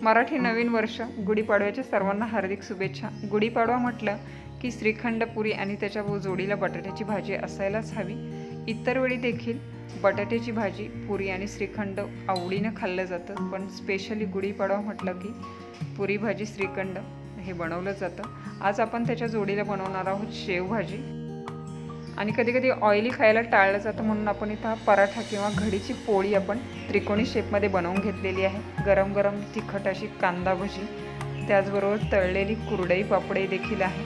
मराठी नवीन वर्ष गुढीपाडव्याच्या सर्वांना हार्दिक शुभेच्छा। गुढीपाडवा म्हटलं की श्रीखंड, पुरी आणि त्याच्या जोडीला बटाट्याची भाजी असायलाच हवी। इतर वेळी देखील बटाट्याची भाजी, पुरी आणि श्रीखंड आवडीने खाल्लं जातं, पण स्पेशली गुढीपाडवा म्हटलं की पुरी भाजी, श्रीखंड हे बनवलं जातं। आज आपण त्याच्या जोडीला बनवणार आहोत शेवभाजी। आणि कधी कधी ऑइली खायला टाळलं जातं, म्हणून आपण इथं पराठा किंवा घडीची पोळी आपण त्रिकोणी शेपमध्ये बनवून घेतलेली आहे। गरम गरम तिखट अशी कांदा भजी, त्याचबरोबर तळलेली कुरडई पापडी देखील आहे,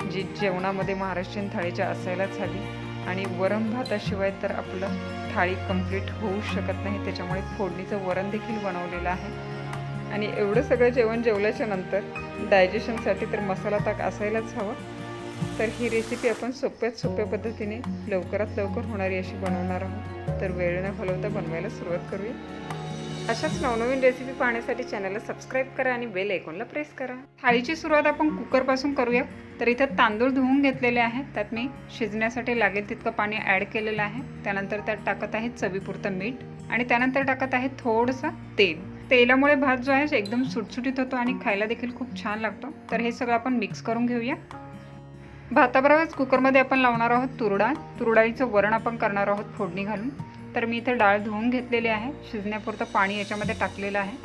जी जेवणामध्ये महाराष्ट्रीयन थाळीच्या असायलाच हवी। आणि वरण भाताशिवाय तर आपलं थाळी कंप्लीट होऊ शकत नाही, त्याच्यामुळे फोडणीचं वरण देखील बनवलेलं आहे। आणि एवढं सगळं जेवण जेवल्याच्या नंतर डायजेशनसाठी तर मसाला ताक असायलाच हवं। तर ही रेसिपी आपण सोप्यात सोप्या पद्धतीने लवकरात लवकर होणारी अशी बनवणार आहोत। तर वेळ न घालवता बनवायला सुरुवात करूया। अशाच नवनवीन रेसिपी पाहण्यासाठी चॅनलला सबस्क्राईब करा आणि बेल आयकॉनला प्रेस करा। थाळीची सुरुवात आपण कुकरपासून करूया। तर इथं तांदूळ धुवून घेतलेले आहेत, त्यात मी शिजण्यासाठी लागेल तितकं पाणी ॲड केलेलं आहे। त्यानंतर त्यात टाकत आहे चवीपुरतं मीठ आणि त्यानंतर टाकत आहे थोडंसं तेल। तेलामुळे भात जो आहे एकदम सुटसुटीत होतो आणि खायला देखील खूप छान लागतो। तर हे सगळं आपण मिक्स करून घेऊया। भाताबरोबरच कुकरमध्ये आपण लावणार आहोत तूर डाळ। तूर डाळीचं वरण आपण करणार आहोत फोडणी घालून। तर मी इथे डाळ धुवून घेतलेली आहे, शिजण्यापुरतं पाणी याच्यामध्ये टाकलेलं आहे।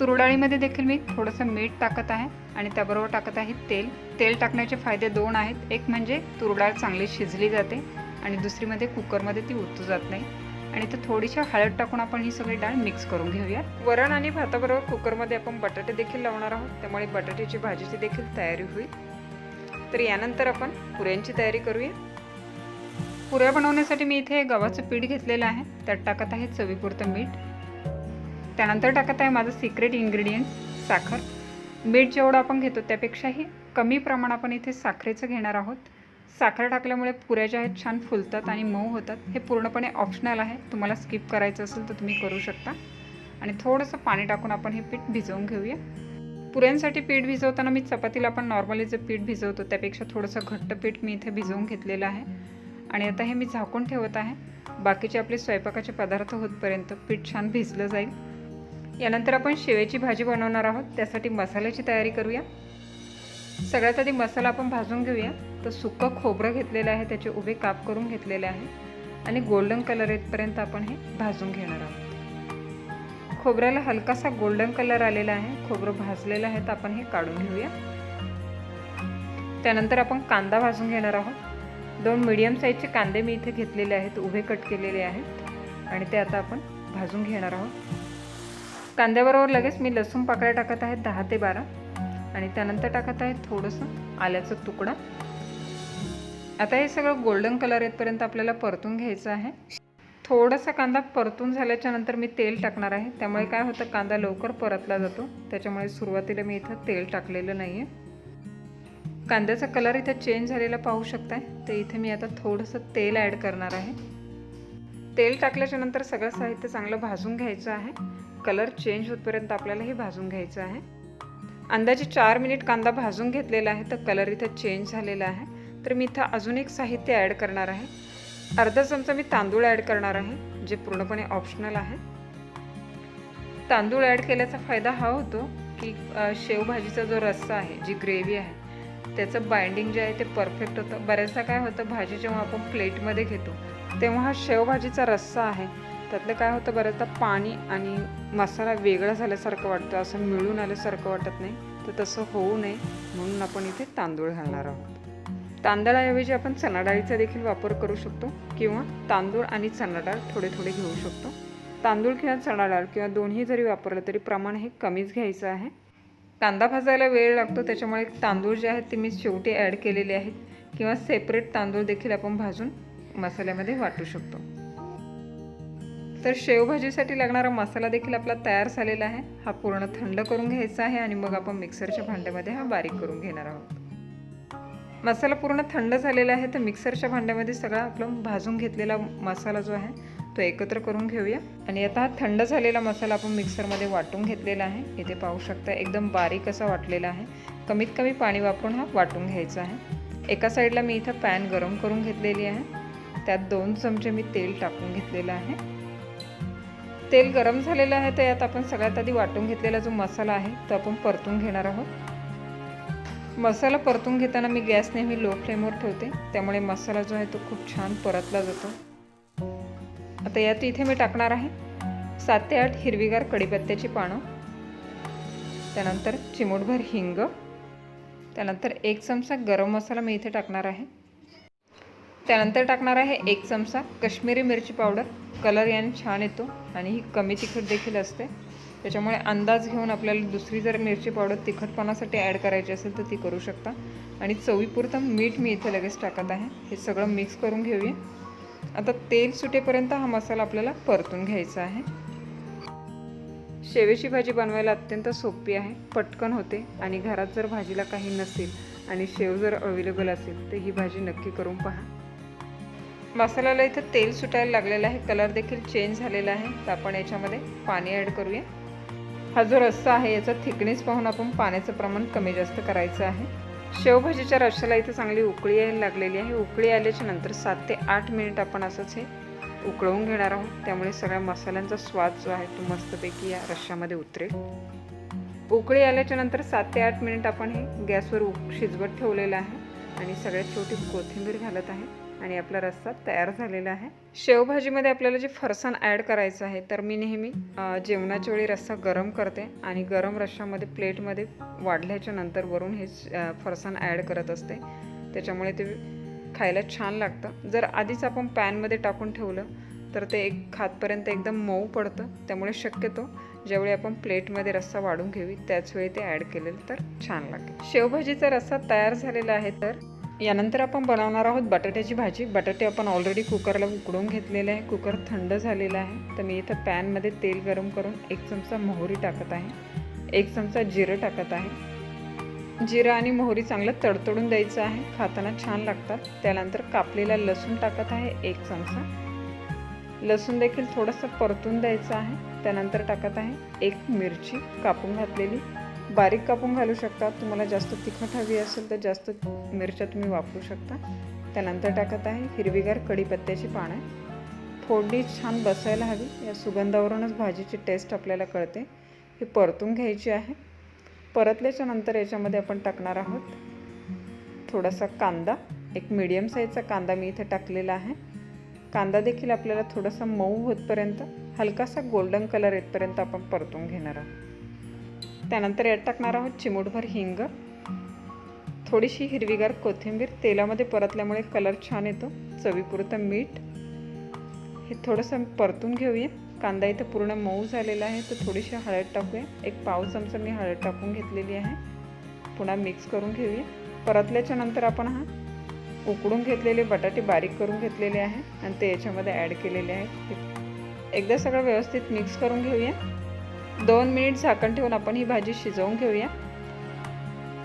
तूर डाळीमध्ये देखील मी थोडंसं मीठ टाकत आहे आणि त्याबरोबर टाकत आहे तेल। तेल टाकण्याचे फायदे दोन आहेत, एक म्हणजे तूर डाळ चांगली शिजली जाते आणि दुसरीमध्ये कुकरमध्ये ती ओतू जात नाही। आणि तर थोडीशी हळद टाकून आपण ही सगळी डाळ मिक्स करून घेऊया। वरण आणि भाताबरोबर कुकरमध्ये आपण बटाटे देखील लावणार आहोत, त्यामुळे बटाट्याची भाजीची देखील तयारी होईल। तर यानंतर आपण पुऱ्यांची तयारी करूया। पुऱ्या बनवण्यासाठी मी इथे गव्हाचं पीठ घेतलेलं आहे, त्यात टाकत आहे चवीपुरतं मीठ। त्यानंतर टाकत आहे माझं सिक्रेट इन्ग्रेडियंट्स साखर। मीठ जेवढं आपण घेतो त्यापेक्षाही कमी प्रमाण आपण इथे साखरेचं घेणार आहोत। साखर टाकल्यामुळे पुऱ्या ज्या आहेत छान फुलतात आणि मऊ होतात। हे पूर्णपणे ऑप्शनल आहे, तुम्हाला स्किप करायचं असेल तर तुम्ही करू शकता। आणि थोडंसं पाणी टाकून आपण हे पीठ भिजवून घेऊया। पुऱ्यांसाठी पीठ भिजवताना मी चपातीला आपण नॉर्मली जे पीठ भिजवतो त्यापेक्षा थोडंसं घट्ट पीठ मी इथे भिजवून घेतलेलं आहे। आणि आता हे मी झाकून ठेवत आहे, बाकीचे आपले स्वयंपाकाचे पदार्थ होतपर्यंत पीठ छान भिजलं जाईल। यानंतर आपण शेवेची भाजी बनवणार आहोत, त्यासाठी मसाल्याची तयारी करूया। सगळ्यात आधी मसाला आपण भाजून घेऊया। तर सुकं खोबरं घेतलेलं आहे, त्याचे उभे काप करून घेतलेले आहे आणि गोल्डन कलर येतपर्यंत आपण हे भाजून घेणार आहोत। खोबऱ्याला हलकासा गोल्डन कलर आलेला आहे, खोबरं भाजलेलं आहे, तर आपण हे काढून घेऊया। त्यानंतर आपण कांदा भाजून घेणार आहोत। 2 मीडियम साईजचे कांदे मी इथे घेतलेले आहेत, उभे कट केलेले आहेत आणि ते आता आपण भाजून घेणार आहोत। कांद्याबरोबर लगेच मी लसूण पाकळ्या टाकत आहे 10 ते 12 आणि त्यानंतर टाकत आहे थोडंसं आल्याचं तुकडा। आता हे सगळं गोल्डन कलर येतपर्यंत आपल्याला परतून घ्यायचं आहे। थोडासा कांदा परतून झाल्याच्या नंतर मी तेल टाकणार आहे, त्यामुळे काय होतं कांदा लवकर परतला जातो, त्याच्यामुळे सुरुवातीला मी इथं तेल टाकलेलं नाही आहे। कांद्याचा कलर इथं चेंज झालेला पाहू शकताय, तर इथे मी आता थोडंसं तेल ॲड करणार आहे। तेल टाकल्याच्या नंतर सगळं साहित्य चांगलं भाजून घ्यायचं आहे। कलर चेंज होतपर्यंत आपल्याला हे भाजून घ्यायचं आहे। अंदाजे 4 मिनिट कांदा भाजून घेतलेला आहे, तर कलर इथं चेंज झालेला आहे। तर मी इथं अजून एक साहित्य ॲड करणार आहे। अर्धा चमचा मी तांदूळ ॲड करणार आहे, जे पूर्णपणे ऑप्शनल आहे। तांदूळ ॲड केल्याचा फायदा हा होतो की शेवभाजीचा जो रस्सा आहे, जी ग्रेव्ही आहे, त्याचं बाइंडिंग जे आहे ते परफेक्ट होतं। बऱ्याचदा काय होतं भाजी जेव्हा आपण प्लेटमध्ये घेतो तेव्हा हा शेवभाजीचा रस्सा आहे त्यातलं काय होतं बऱ्याचदा पाणी आणि मसाला वेगळा झाल्यासारखं वाटतं, असं मिळून आल्यासारखं वाटत नाही। तर तसं होऊ नये म्हणून आपण इथे तांदूळ घालणार आहोत। तांदळाऐवजी आपण चणा डाळीचा देखील वापर करू शकतो किंवा तांदूळ आणि चणा डाळ थोडे थोडे घेऊ शकतो। तांदूळ किंवा चणा डाळ किंवा दोन्ही जरी वापरलं तरी प्रमाण हे कमीच घ्यायचं आहे। कांदा भाजायला वेळ लागतो, त्याच्यामुळे तांदूळ जे आहेत ते मी शेवटी ॲड केलेले आहेत किंवा सेपरेट तांदूळ देखील आपण भाजून मसाल्यामध्ये वाटू शकतो। तर शेवभाजीसाठी लागणारा मसाला देखील आपला तयार झालेला आहे। हा पूर्ण थंड करून घ्यायचा आहे आणि मग आपण मिक्सरच्या भांड्यामध्ये हा बारीक करून घेणार आहोत। मसाला पूर्ण थंड झालेला आहे, तर मिक्सरच्या भांड्यामध्ये सगळा आपला भाजून घेतलेला मसाला जो आहे तो एकत्र करून घेऊया। आणि आता हा थंड झालेला मसाला आपण मिक्सरमध्ये वाटून घेतलेला आहे। इथे पाहू शकता एकदम बारीक असा वाटलेला आहे। कमीत कमी पाणी वापरून हा वाटून घ्यायचा आहे। एका साईडला मी इथं पॅन गरम करून घेतलेली आहे, त्यात 2 चमचे मी तेल टाकून घेतलेलं आहे। तेल गरम झालेलं आहे, तर यात आपण सगळ्यात आधी वाटून घेतलेला जो मसाला आहे तो आपण परतून घेणार आहोत। मसाला परतून घेताना मी गॅस नेहमी लो फ्लेमवर ठेवते, त्यामुळे मसाला जो आहे तो खूप छान परतला जातो। आता यात इथे मी टाकणार आहे 7 ते 8 हिरवीगार कढीपत्त्याची पानं, त्यानंतर चिमूटभर हिंग, त्यानंतर 1 चमचा गरम मसाला मी इथे टाकणार आहे, त्यानंतर टाकणार आहे 1 चमचा काश्मीरी मिरची पावडर। कलर याने छान येतो आणि ही कमी तिखट देखील असते, त्याच्यामुळे अंदाज घेऊन आपल्याला दुसरी जर मिरची पावडर तिखटपणासाठी ॲड करायची असेल तर ती करू शकता। आणि चवीपुरतं मीठ मी इथे लगेच टाकत आहे। हे सगळं मिक्स करून घेऊया। आता तेल सुटेपर्यंत हा मसाला आपल्याला परतून घ्यायचा आहे। शेवेची भाजी बनवायला अत्यंत सोपी आहे, पटकन होते आणि घरात जर भाजीला काही नसेल आणि शेव जर अवेलेबल असेल तर ही भाजी नक्की करून पहा। मसाल्याला इथे तेल सुटायला लागलेलं आहे, कलर देखील चेंज झालेला आहे, तर आपण याच्यामध्ये पाणी ॲड करूया। हा जो रस्सा आहे याचा थिकनेस पाहून आपण पाण्याचं प्रमाण कमी जास्त करायचं आहे। शेवभाजीच्या रस्स्याला इथे चांगली उकळी यायला लागलेली आहे। उकळी आल्याच्या नंतर 7 ते 8 मिनिट आपण असंच हे उकळवून घेणार आहोत, त्यामुळे सगळ्या मसाल्यांचा स्वाद जो आहे तो मस्तपैकी या रश्श्यामध्ये उतरेल। उकळी आल्याच्या नंतर 7 ते 8 मिनिट आपण हे गॅसवर शिजवत ठेवलेलं आहे आणि सगळ्यात छोटी कोथिंबीर घालत आहे आणि आपला रस्सा तयार झालेला आहे। शेवभाजीमध्ये आपल्याला जे फरसाण ॲड करायचं आहे, तर मी नेहमी जेवणाच्या वेळी रस्सा गरम करते आणि गरम रश्श्यामध्ये प्लेटमध्ये वाढल्याच्या नंतर वरून हे फरसाण ॲड करत असते, त्याच्यामुळे ते खायला छान लागतं। जर आधीच आपण पॅनमध्ये टाकून ठेवलं तर ते खातपर्यंत एकदम मऊ पडतं, त्यामुळे शक्यतो ज्यावेळी आपण प्लेटमध्ये रस्सा वाढून घेऊ त्याचवेळी ते ॲड केलेलं तर छान लागेल। शेवभाजीचा रस्सा तयार झालेला आहे। तर यानंतर आपण बनवणार आहोत बटाट्याची भाजी। बटाटे आपण ऑलरेडी कुकरला उकडून घेतलेले आहे, कुकर थंड झालेला आहे। तर मी इथं पॅनमध्ये तेल गरम करून 1 चमचा मोहरी टाकत आहे, 1 चमचा जिरं टाकत आहे। जिरं आणि मोहरी चांगलं तडतडून द्यायचं आहे, खाताना छान लागतात। त्यानंतर कापलेला लसूण टाकत आहे 1 चमचा, लसूण देखील थोडंसं परतून द्यायचं आहे। त्यानंतर टाकत आहे 1 मिरची कापून घातलेली, बारीक कापून घालू शकता, तुम्हाला जास्त तिखट हवी असेल तर जास्त मिरच्या तुम्ही वापरू शकता। त्यानंतर टाकत आहे हिरवीगार कढीपत्त्याची पानं, फोडणी छान बसायला हवी, या सुगंधावरूनच भाजीची टेस्ट आपल्याला कळते। हे परतून घ्यायची आहे। परतल्याच्या नंतर याच्यामध्ये आपण टाकणार आहोत थोडासा कांदा, एक मीडियम साईजचा कांदा मी इथे टाकलेला आहे। कांदा देखील आपल्याला थोडासा मऊ होतपर्यंत, हलकासा गोल्डन कलर येतपर्यंत आपण परतून घेणार आहोत। त्यानंतर यात टाकणार आहोत चिमूटभर हिंग, थोडीशी हिरवीगार कोथिंबीर। तेलामध्ये परतल्यामुळे कलर छान येतो। चवीपुरतं मीठ, हे थोडंसं परतून घेऊया। कांदा इथं पूर्ण मऊ झालेला आहे, तर थोडीशी हळद टाकूया, 1 पाव चमचा मी हळद टाकून घेतलेली आहे। पुन्हा मिक्स करून घेऊया। परतल्याच्या नंतर आपण हा उकडून घेतलेले बटाटे बारीक करून घेतलेले आहे आणि ते याच्यामध्ये ॲड केलेले आहेत। एकदा सगळं व्यवस्थित मिक्स करून घेऊया। 2 मिनिट झाकण ठेवून आपण ही भाजी शिजवून घेऊया।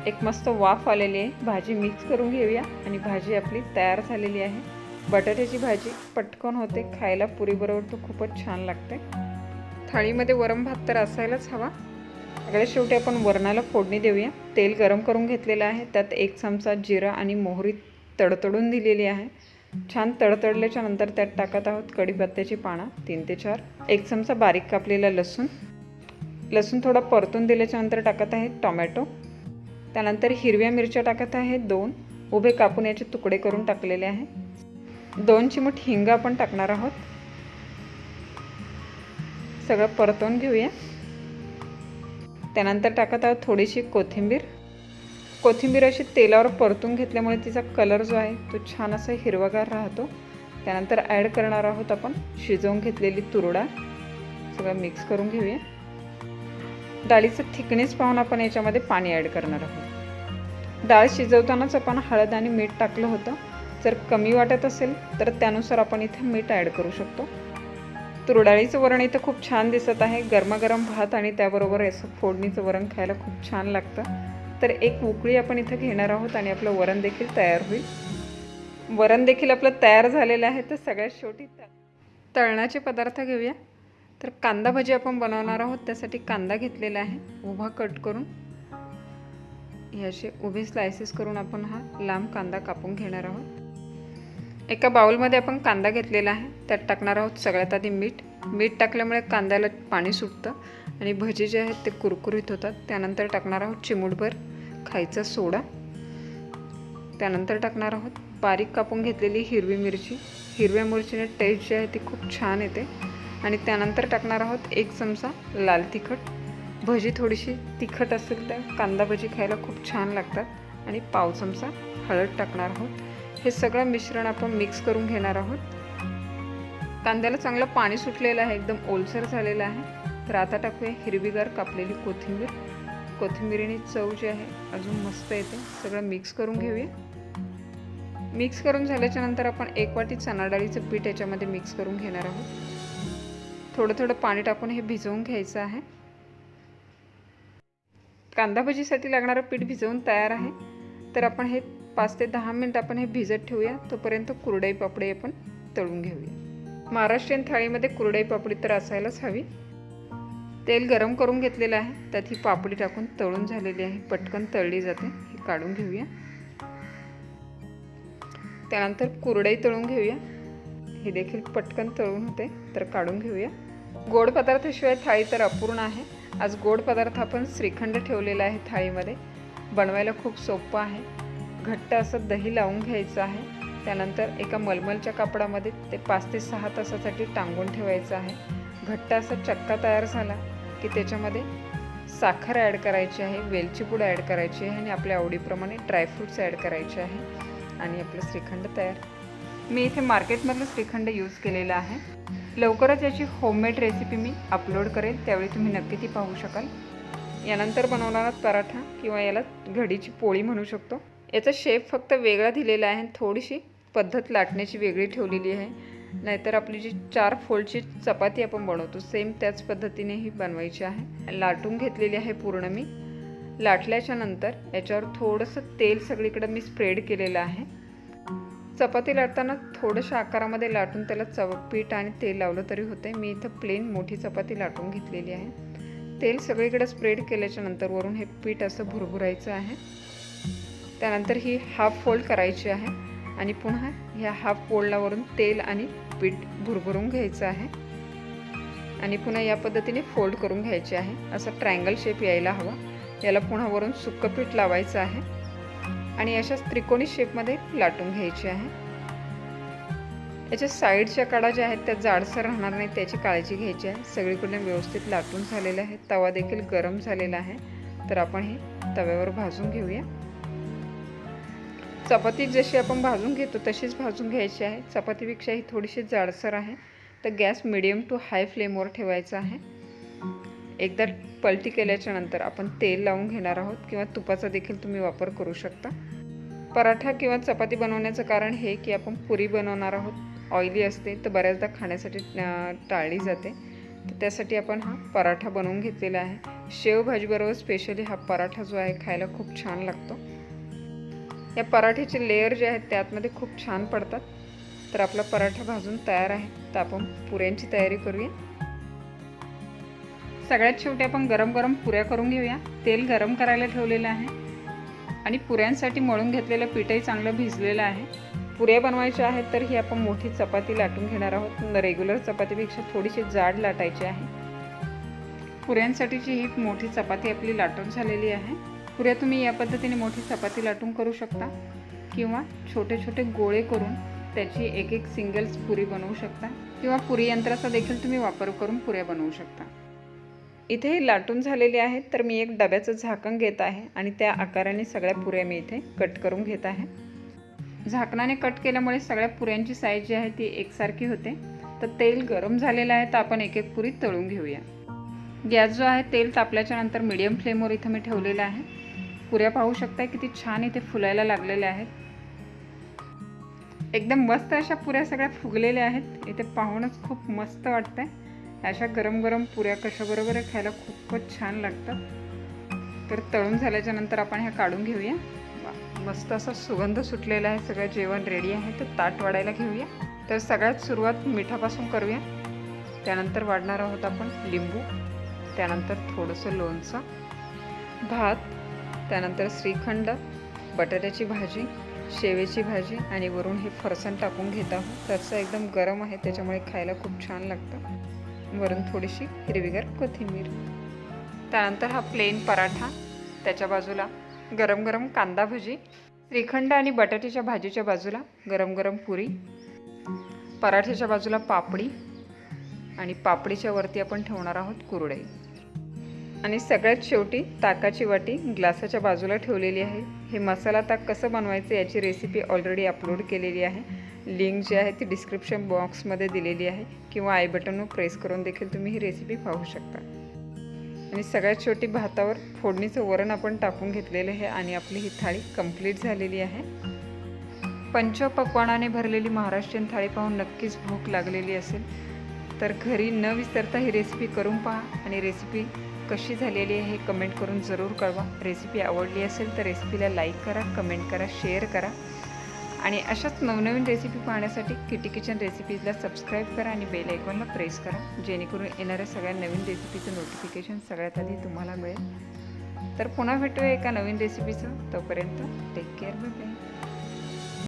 एक मस्त वाफ आलेली आहे, भाजी मिक्स करून घेऊया आणि भाजी आपली तयार झालेली आहे। बटाट्याची भाजी पटकन होते, खायला पुरीबरोबर तो खूपच छान लागते। थाळीमध्ये वरण भात तर असायलाच हवा। सगळ्यात शेवटी आपण वरणाला फोडणी देऊया। तेल गरम करून घेतलेलं आहे, त्यात 1 चमचा जिरं आणि मोहरी तडतडून दिलेली आहे। छान तडतडल्याच्या नंतर त्यात टाकत आहोत कढीपत्त्याची पानं 3 ते 4, 1 चमचा बारीक कापलेला लसूण थोडा परतून दिल्याच्या नंतर टाकत आहे टोमॅटो, त्यानंतर हिरव्या मिरच्या टाकत आहे 2, उभे कापून याचे तुकडे करून टाकलेले आहे। 2 चिमूट हिंग आपण टाकणार आहोत। सगळं परतून घेऊया। त्यानंतर टाकत आहोत थोडीशी कोथिंबीर अशी तेलावर परतून घेतल्यामुळे तिचा कलर जो आहे तो छान असा हिरवागार राहतो। त्यानंतर ॲड करणार आहोत आपण शिजवून घेतलेली तूर डाळ, सगळं मिक्स करून घेऊया। डाळीचं थिकनेस पाहून आपण याच्यामध्ये पाणी ॲड करणार आहोत। डाळ शिजवतानाच आपण हळद आणि मीठ टाकलं होतं, जर कमी वाटत असेल तर त्यानुसार आपण इथे मीठ ॲड करू शकतो। तूर डाळीचं वरण इथं खूप छान दिसत आहे, गरमागरम भात आणि त्याबरोबर असं फोडणीचं वरण खायला खूप छान लागतं। तर एक उकळी आपण इथं घेणार आहोत आणि आपलं वरण देखील तयार होईल। वरण देखील आपलं तयार झालेलं आहे। तर सगळ्यात शेवटी तळणाचे पदार्थ घेऊया। तर कांदा भजी आपण बनवणार आहोत, त्यासाठी कांदा घेतलेला आहे, उभा कट करून हे असे उभे स्लायसेस करून आपण हा लांब कांदा कापून घेणार आहोत। एका बाउलमध्ये आपण कांदा घेतलेला आहे, त्यात टाकणार आहोत सगळ्यात आधी मीठ, मीठ टाकल्यामुळे कांद्याला पाणी सुटतं आणि भजी जे आहेत ते कुरकुरीत होतात. त्यानंतर टाकणार आहोत चिमूटभर खायचा सोडा. त्यानंतर टाकणार आहोत बारीक कापून घेतलेली हिरवी मिरची. हिरव्या मिरचीने टेस्ट जी आहे ती खूप छान येते. आणि त्यानंतर टाकणार आहोत 1 चमचा लाल तिखट. भजी थोडीशी तिखट असेल तर कांदा भजी खायला खूप छान लागतात. आणि पाव चमचा हळद टाकणार आहोत. हे सगळं मिश्रण आपण मिक्स करून घेणार आहोत. कांद्याला चांगलं पाणी सुटलेलं आहे, एकदम ओलसर झालेलं आहे. तर आता टाकूया हिरवीगार कापलेली कोथिंबीर. कोथिंबीरीने चव जी आहे अजून मस्त येते. सगळं मिक्स करून घेऊया. मिक्स करून झाल्याच्या नंतर आपण 1 वाटी चणा डाळीचं पीठ याच्यामध्ये मिक्स करून घेणार आहोत. थोडं थोडं पाणी टाकून हे भिजवून घ्यायचं आहे. कांदा भजीसाठी लागणारं पीठ भिजवून तयार आहे. तर आपण हे 5 ते 10 मिनिट आपण हे भिजत ठेवूया. तोपर्यंत कुरडई पापडी आपण तळून घेऊया. महाराष्ट्रीयन थाळीमध्ये कुरडई पापडी तर असायलाच हवी. तेल गरम करून घेतलेलं आहे. त्यात ही पापडी टाकून तळून झालेली आहे. पटकन तळली जाते. हे काढून घेऊया. त्यानंतर कुरडई तळून घेऊया. ही देखील पटकन तळून होते, तर काढून घेऊया. गोड पदार्थाशिवाय थाळी तर अपूर्ण आहे. आज गोड पदार्थ आपण श्रीखंड ठेवलेला आहे थाळीमध्ये. बनवायला खूप सोपं आहे. घट्ट असं दही लावून घ्यायचं आहे. त्यानंतर एका मलमलच्या कापडामध्ये ते 5 ते 6 तासासाठी टांगून ठेवायचं आहे. घट्ट असा चक्का तयार झाला की त्याच्यामध्ये साखर ॲड करायची आहे, वेलची पूड ॲड करायची आहे आणि आपल्या आवडीप्रमाणे ड्रायफ्रूट्स ॲड करायचे आहे आणि आपलं श्रीखंड तयार. मी इथे मार्केटमधलं श्रीखंड यूज केलेलं आहे. लवकरच याची होममेड रेसिपी मी अपलोड करेल, त्यावेळी तुम्ही नक्की ती पाहू शकाल. यानंतर बनवणारा पराठा किंवा याला घडीची पोळी म्हणू शकतो. याचा शेप फक्त वेगळा दिलेला आहे. थोडीशी पद्धत लाटण्याची वेगळी ठेवलेली आहे. नाहीतर आपली जी 4 फोल्डची चपाती आपण बनवतो सेम त्याच पद्धतीने ही बनवायची आहे. लाटून घेतलेली आहे पूर्ण मी. लाटल्याच्या नंतर याच्यावर थोडंसं तेल सगळीकडे मी स्प्रेड केलेलं आहे. चपाती लाटताना थोडंसं आकारामध्ये लाटून त्याला पीठ आणि तेल लावलं तरी होते. मी इथं प्लेन मोठी चपाती लाटून घेतलेली आहे. तेल सगळीकडे स्प्रेड केल्याच्या नंतर वरून हे पीठ असं भुरभुरायचं आहे. त्यानंतर ही हाफ फोल्ड करायची आहे आणि पुन्हा ह्या हाफ फोल्डला वरून तेल आणि पीठ भुरभुरून घ्यायचं आहे आणि पुन्हा या पद्धतीने फोल्ड करून घ्यायचे आहे. असा ट्रायंगल शेप यायला हवा. याला पुन्हा वरून सुक्कं पीठ लावायचं आहे आणि अशाच त्रिकोणी शेपमध्ये लाटून घ्यायची आहे. याच्या साईडच्या कडा ज्या आहेत त्या जाडसर राहणार नाही त्याची काळजी घ्यायची आहे. सगळीकडे व्यवस्थित लाटून झालेलं आहे. तवा देखील गरम झालेला आहे. तर आपण हे तव्यावर भाजून घेऊया. चपाती जशी आपण भाजून घेतो तशीच भाजून घ्यायची आहे. चपातीपेक्षा ही थोडीशी जाडसर आहे. तर गॅस मिडियम टू हाय फ्लेमवर ठेवायचा आहे. एकदा पलटी केल्याच्या नंतर आपण तेल लावून घेणार आहोत किंवा तुपाचा देखील तुम्ही वापर करू शकता. पराठा किंवा चपाती बनवण्याचं कारण हे की आपण पुरी बनवणार आहोत. ऑइली असते तर बऱ्याचदा खाण्यासाठी टाळली जाते. तर त्यासाठी आपण हा पराठा बनवून घेतलेला आहे. शेवभाजीबरोबर स्पेशली हा पराठा जो आहे खायला खूप छान लागतो. या पराठ्याचे लेयर जे आहेत त्यातमध्ये खूप छान पडतात. तर आपला पराठा भाजून तयार आहे. तर आपण पुऱ्यांची तयारी करूया. सगळ्यात शेवटी आपण गरम गरम पुऱ्या करून घेऊया. तेल गरम करायला ठेवलेलं आहे आणि पुऱ्यांसाठी मळून घेतलेलं पीठही चांगलं भिजलेलं आहे. पुऱ्या बनवायच्या आहेत तर ही आपण मोठी चपाती लाटून घेणार आहोत. रेग्युलर चपातीपेक्षा थोडीशी जाड लाटायची आहे. पुऱ्यांसाठीची ही मोठी चपाती आपली लाटून झालेली आहे. पुऱ्या तुम्ही या पद्धतीने मोठी चपाती लाटून करू शकता किंवा छोटे छोटे गोळे करून त्याची एक एक सिंगल्स पुरी बनवू शकता किंवा पुरी यंत्राचा देखील तुम्ही वापर करून पुऱ्या बनवू शकता. इथे हे लाटून झालेले आहेत. तर मी एक डब्याचं झाकण घेत आहे आणि त्या आकाराने सगळ्या पुऱ्या मी इथे कट करून घेत आहे. झाकणाने कट केल्यामुळे सगळ्या पुऱ्यांची साईज जी आहे ती एकसारखी होते. तर तेल गरम झालेलं आहे तर आपण एक एक पुरी तळून घेऊया. गॅस जो आहे तेल तापल्याच्या नंतर मीडियम फ्लेमवर इथं मी ठेवलेला आहे. पुऱ्या पाहू शकता किती छान इथे फुलायला लागलेल्या आहेत. एकदम मस्त अशा पुऱ्या सगळ्या फुगलेल्या आहेत. इथे पाहूनच खूप मस्त वाटतंय. अशा गरम गरम पुऱ्या कशाबरोबर खायला खूपच छान लागतात. तर तळून झाल्याच्या नंतर आपण ह्या काढून घेऊया. मस्त असा सुगंध सुटलेला आहे. सगळं जेवण रेडी आहे. तर ताट वाढायला घेऊया. तर सगळ्यात सुरुवात मिठापासून करूया. त्यानंतर वाढणार आहोत आपण लिंबू, त्यानंतर थोडंसं लोणचं, भात, त्यानंतर श्रीखंड, बटाट्याची भाजी, शेवेची भाजी आणि वरून हे फरसाण टाकून घेत आहोत. तसं एकदम गरम आहे त्याच्यामुळे खायला खूप छान लागतं. वरून थोडीशी हिरवीगार कोथिंबीर. त्यानंतर हा प्लेन पराठा, त्याच्या बाजूला गरम गरम कांदा भजी, श्रीखंड आणि बटाट्याच्या भाजीच्या बाजूला गरम गरम पुरी, पराठ्याच्या बाजूला पापडी आणि पापडीच्या वरती आपण ठेवणार आहोत कुरडई. आणि सगळ्यात शेवटी ताकाची वाटी ग्लासाच्या बाजूला ठेवलेली आहे. हे मसाला ताक कसं बनवायचं याची रेसिपी ऑलरेडी अपलोड केलेली आहे. लिंक जी आहे ती डिस्क्रिप्शन बॉक्समध्ये दिलेली आहे किंवा आय बटनवर प्रेस करून देखील तुम्ही ही रेसिपी पाहू शकता. आणि सगळ्यात शेवटी भातावर फोडणीचं वरण आपण टाकून घेतलेलं आहे आणि आपली ही थाळी कंप्लीट झालेली आहे. पंचपक्वानाने भरलेली महाराष्ट्रीयन थाळी पाहून नक्कीच भूक लागलेली असेल, तर घरी न विसरता ही रेसिपी करून पहा आणि रेसिपी कशी झालेली आहे हे कमेंट करून जरूर कळवा. रेसिपी आवडली असेल तर रेसिपीला लाईक करा, कमेंट करा, शेअर करा आणि अशाच नवनवीन रेसिपी पाहण्यासाठी किटी किचन रेसिपीजला सबस्क्राईब करा आणि बेल आयकॉनला प्रेस करा, जेणेकरून येणाऱ्या सगळ्या नवीन रेसिपीचं नोटिफिकेशन सगळ्यात आधी तुम्हाला मिळेल. तर पुन्हा भेटूया एका नवीन रेसिपीचं. तोपर्यंत टेक केअर, बाय बाय.